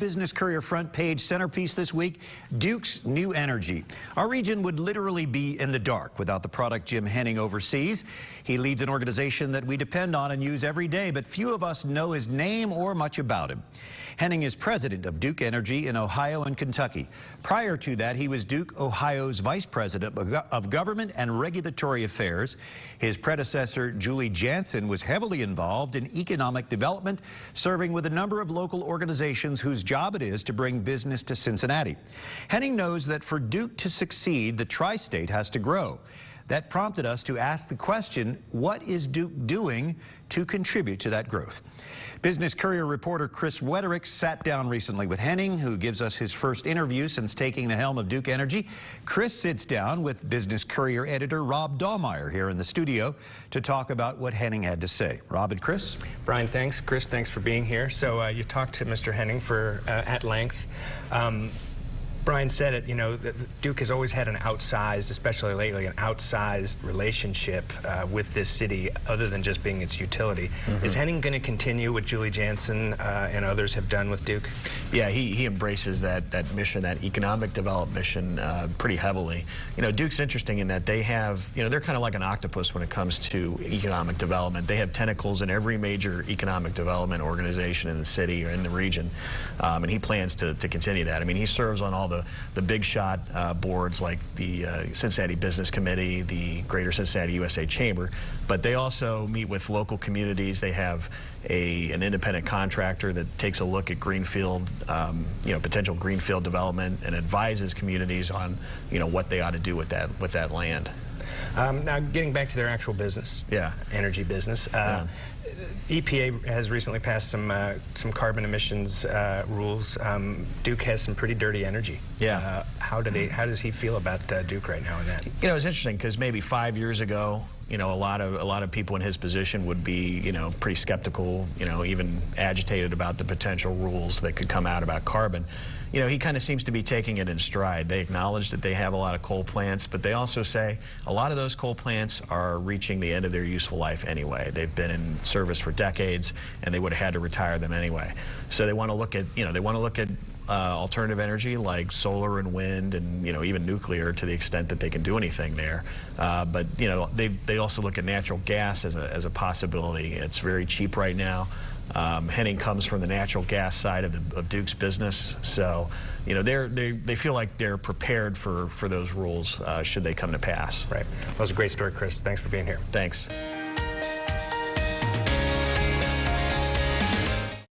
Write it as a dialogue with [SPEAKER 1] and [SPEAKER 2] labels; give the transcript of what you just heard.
[SPEAKER 1] Business Courier front page centerpiece this week, Duke's new energy. Our region would literally be in the dark without the product Jim Henning oversees. He leads an organization that we depend on and use every day, but few of us know his name or much about him. Henning is president of Duke Energy in Ohio and Kentucky. Prior to that, he was Duke Ohio's vice president of government and regulatory affairs. His predecessor, Julie Jansen, was heavily involved in economic development, serving with a number of local organizations whose job it is to bring business to Cincinnati. Henning knows that for Duke to succeed, the tri-state has to grow. That prompted us to ask the question, what is Duke doing to contribute to that growth? Business Courier reporter Chris Wederick sat down recently with Henning, who gives us his first interview since taking the helm of Duke Energy. Chris sits down with Business Courier editor Rob Dahlmeyer here in the studio to talk about what Henning had to say. Rob and Chris?
[SPEAKER 2] Brian, thanks. Chris, thanks for being here. So you talked to Mr. Henning for at length. Brian said it, you know, Duke has always had an outsized, especially lately, an outsized relationship with this city other than just being its utility. Is Henning going to continue what Julie Jansen and others have done with Duke?
[SPEAKER 3] Yeah, he embraces that mission, that economic development mission pretty heavily. You know, Duke's interesting in that they have, you know, they're kind of like an octopus when it comes to economic development. They have tentacles in every major economic development organization in the city or in the region, and he plans to continue that. I mean, he serves on all the big shot boards like the Cincinnati Business Committee, the Greater Cincinnati USA Chamber, but they also meet with local communities. They have an independent contractor that takes a look at greenfield, you know, potential greenfield development and advises communities on, you know, what they ought to do with that land.
[SPEAKER 2] Now, getting back to their actual business, energy business. EPA has recently passed some carbon emissions rules. Duke has some pretty dirty energy.
[SPEAKER 3] Yeah.
[SPEAKER 2] How does he feel about Duke right now in that?
[SPEAKER 3] You know, it's interesting because maybe 5 years ago, you know, a lot of people in his position would be, you know, pretty skeptical, you know, even agitated about the potential rules that could come out about carbon. You know, he kind of seems to be taking it in stride. They acknowledge that they have a lot of coal plants, but they also say a lot of those coal plants are reaching the end of their useful life anyway. They've been in service for decades, and they would have had to retire them anyway. So they want to look at, you know, alternative energy like solar and wind and, you know, even nuclear to the extent that they can do anything there. But, you know, they also look at natural gas as a possibility. It's very cheap right now. Henning comes from the natural gas side of Duke's business, so you know they feel like they're prepared for those rules should they come to pass.
[SPEAKER 2] Right. Well, it was a great story, Chris. Thanks for being here.
[SPEAKER 3] Thanks.